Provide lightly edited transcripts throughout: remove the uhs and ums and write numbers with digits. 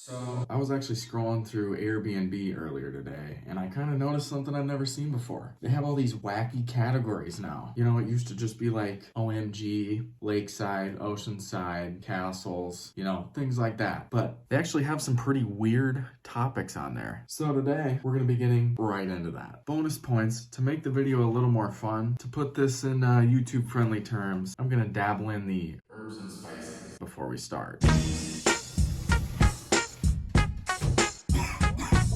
So I was actually scrolling through Airbnb earlier today, and I kind of noticed something I've never seen before. They have all these wacky categories now. You know, it used to just be like OMG, lakeside, oceanside, castles, you know, things like that. But they actually have some pretty weird topics on there. So today, we're going to be getting right into that. Bonus points to make the video a little more fun. To put this in YouTube-friendly terms, I'm going to dabble in the herbs and spices before we start.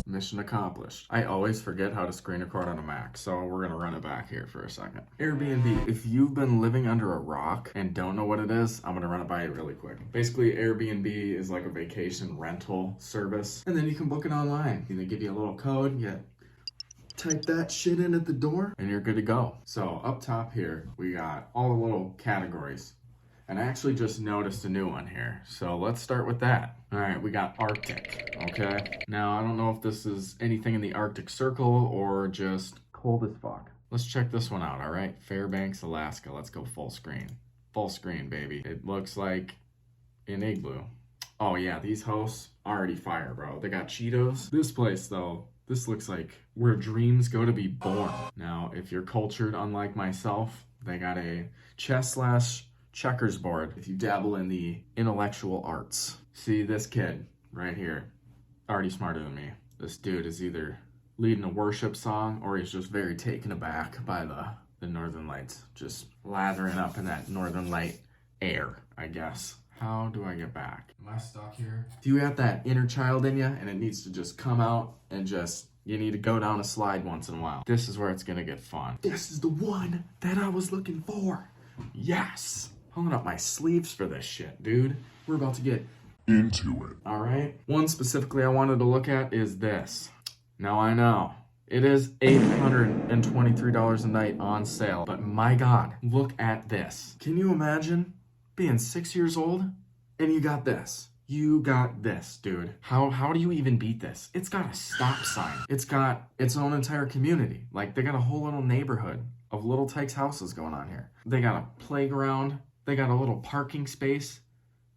Mission accomplished. I always forget how to screen record on a Mac, so we're gonna run it back here for a second. Airbnb. If you've been living under a rock and don't know what it is, I'm gonna run it by you really quick. Basically, Airbnb is like a vacation rental service, and then you can book it online. They give you a little code, you type that shit in at the door, and you're good to go. So up top here, we got all the little categories. And I actually just noticed a new one here. So let's start with that. All right, we got Arctic, okay? Now, I don't know if this is anything in the Arctic Circle or just cold as fuck. Let's check this one out, all right? Fairbanks, Alaska. Let's go full screen. Full screen, baby. It looks like an igloo. Oh yeah, these hosts already fire, bro. They got Cheetos. This place, though, this looks like where dreams go to be born. Now, if you're cultured unlike myself, they got a chess/checkers board if you dabble in the intellectual arts. See this kid right here, already smarter than me. This dude is either leading a worship song or he's just very taken aback by the northern lights. Just lathering up in that northern light air, I guess. How do I get back? Am I stuck here? Do you have that inner child in you and it needs to just come out and just, you need to go down a slide once in a while? This is where it's gonna get fun. This is the one that I was looking for. Yes. Pulling up my sleeves for this shit, dude. We're about to get into it. All right. One specifically I wanted to look at is this. Now I know it is $823 a night on sale, but my God, look at this. Can you imagine being 6 years old and you got this? You got this, dude. How do you even beat this? It's got a stop sign. It's got its own entire community. Like, they got a whole little neighborhood of little Tykes houses going on here. They got a playground. They got a little parking space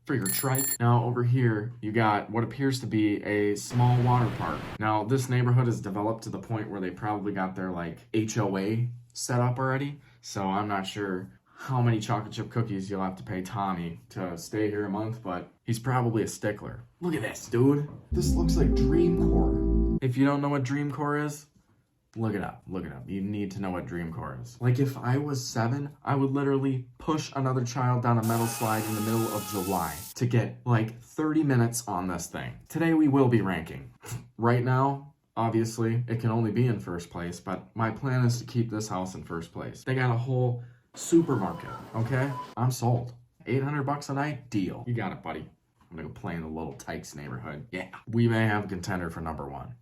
for your trike. Now over here, you got what appears to be a small water park. Now this neighborhood is developed to the point where they probably got their like HOA set up already. So I'm not sure how many chocolate chip cookies you'll have to pay Tommy to stay here a month, but he's probably a stickler. Look at this, dude. This looks like Dreamcore. If you don't know what Dreamcore is, look it up. Look it up. You need to know what Dreamcore is. Like, if I was 7, I would literally push another child down a metal slide in the middle of July to get like 30 minutes on this thing. Today we will be ranking. Right now, obviously, it can only be in first place, but my plan is to keep this house in first place. They got a whole supermarket, okay? I'm sold. $800 a night? Deal. You got it, buddy. I'm gonna go play in the little Tykes neighborhood. Yeah. We may have a contender for number 1.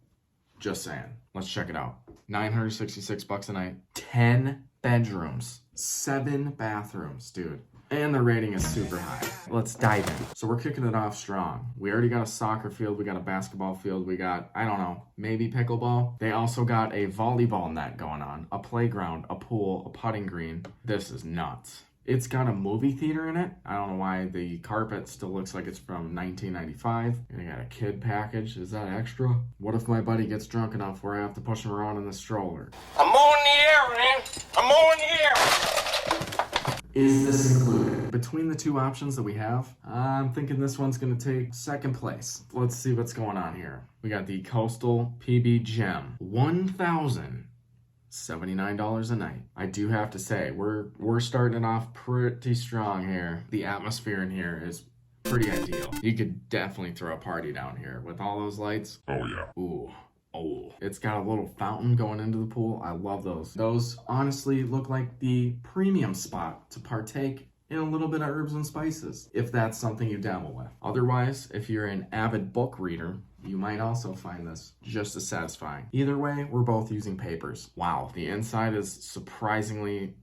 Just saying. Let's check it out. $966 a night. 10 bedrooms. 7 bathrooms, dude. And the rating is super high. Let's dive in. So we're kicking it off strong. We already got a soccer field. We got a basketball field. We got, I don't know, maybe pickleball. They also got a volleyball net going on. A playground, a pool, a putting green. This is nuts. It's got a movie theater in it. I don't know why the carpet still looks like it's from 1995. And they got a kid package. Is that extra? What if my buddy gets drunk enough where I have to push him around in the stroller? I'm on the air, man. I'm on the air. Is this included? Between the two options that we have, I'm thinking this one's gonna take second place. Let's see what's going on here. We got the Coastal PB Gem. $1,079 a night. I do have to say, we're starting it off pretty strong here. The atmosphere in here is pretty ideal. You could definitely throw a party down here with all those lights. Oh yeah. Ooh. Oh, it's got a little fountain going into the pool. I love those. Those honestly look like the premium spot to partake in a little bit of herbs and spices, if that's something you dabble with. Otherwise, if you're an avid book reader, you might also find this just as satisfying. Either way, we're both using papers. Wow, the inside is surprisingly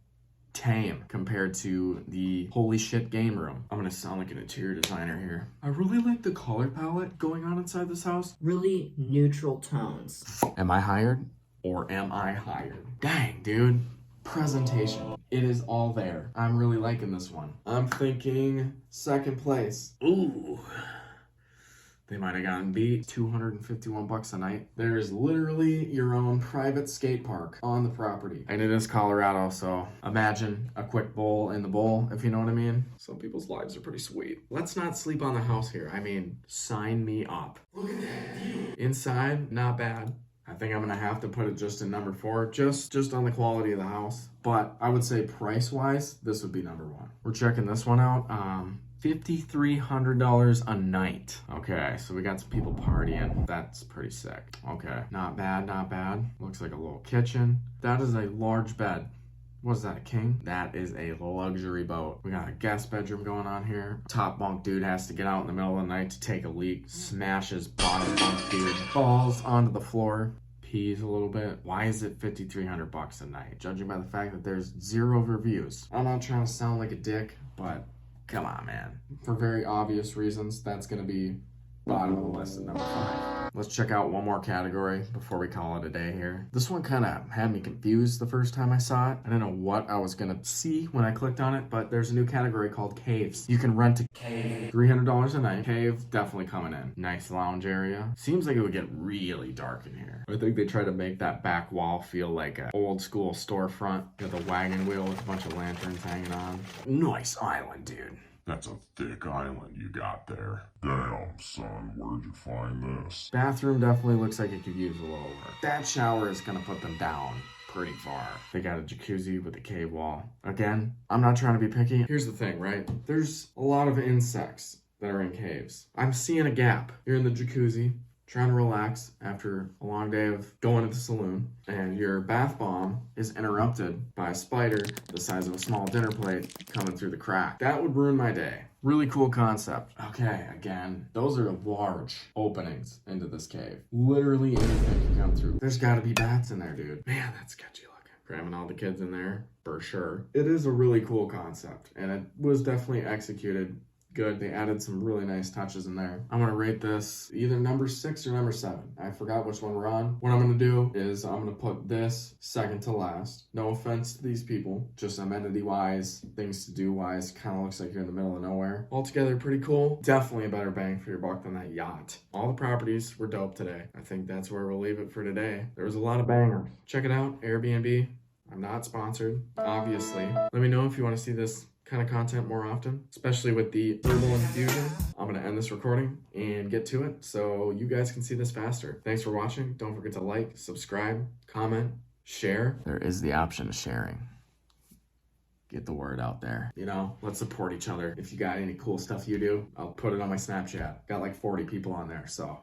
tame compared to the holy shit game room. I'm gonna sound like an interior designer here. I really like the color palette going on inside this house. Really neutral tones. Am I hired or am I hired? Dang, dude. Presentation. It is all there. I'm really liking this one. I'm thinking second place. Ooh. They might have gotten beat. $251 a night. There is literally your own private skate park on the property. And it is Colorado, so imagine a quick bowl in the bowl, if you know what I mean. Some people's lives are pretty sweet. Let's not sleep on the house here. I mean, sign me up. Look at that view. Inside, not bad. I think I'm gonna have to put it just in number 4, just on the quality of the house. But I would say price-wise, this would be number 1. We're checking this one out. $5,300 a night. Okay, so we got some people partying. That's pretty sick. Okay, not bad, not bad. Looks like a little kitchen. That is a large bed. What is that, a king? That is a luxury boat. We got a guest bedroom going on here. Top bunk dude has to get out in the middle of the night to take a leak. Smashes bottom bunk dude. Falls onto the floor. Pees a little bit. Why is it $5,300 a night? Judging by the fact that there's 0 reviews. I'm not trying to sound like a dick, but come on, man. For very obvious reasons, that's gonna be bottom of the list at number 5. Let's check out one more category before we call it a day here. This one kind of had me confused the first time I saw it. I didn't know what I was gonna see when I clicked on it, but there's a new category called caves. You can rent a cave. $300 a night. Cave, definitely coming in. Nice lounge area. Seems like it would get really dark in here. I think they try to make that back wall feel like an old school storefront with a wagon wheel with a bunch of lanterns hanging on. Nice island, dude. That's a thick island you got there. Damn, son, where'd you find this? Bathroom definitely looks like it could use a little work. That shower is gonna put them down pretty far. They got a jacuzzi with a cave wall. Again, I'm not trying to be picky. Here's the thing, right? There's a lot of insects that are in caves. I'm seeing a gap. You're in the jacuzzi, trying to relax after a long day of going to the saloon, and your bath bomb is interrupted by a spider the size of a small dinner plate coming through the crack. That would ruin my day. Really cool concept. Okay, again, those are large openings into this cave. Literally anything can come through. There's gotta be bats in there, dude. Man, that's sketchy looking. Cramming all the kids in there, for sure. It is a really cool concept, and it was definitely executed good. They added some really nice touches in there. I'm gonna rate this either number 6 or number 7. I forgot which one we're on. What I'm gonna do is I'm gonna put this second to last. No offense to these people, just amenity wise, things to do wise, kind of looks like you're in the middle of nowhere. Altogether pretty cool. Definitely a better bang for your buck than that yacht. All the properties were dope today. I think that's where we'll leave it for today. There was a lot of bangers. Check it out, Airbnb. I'm not sponsored, obviously. Let me know if you want to see this kind of content more often, especially with the herbal infusion. I'm gonna end this recording and get to it so you guys can see this faster. Thanks for watching. Don't forget to like, subscribe, comment, share. There is the option of sharing. Get the word out there. You know, let's support each other. If you got any cool stuff you do, I'll put it on my Snapchat. Got like 40 people on there, so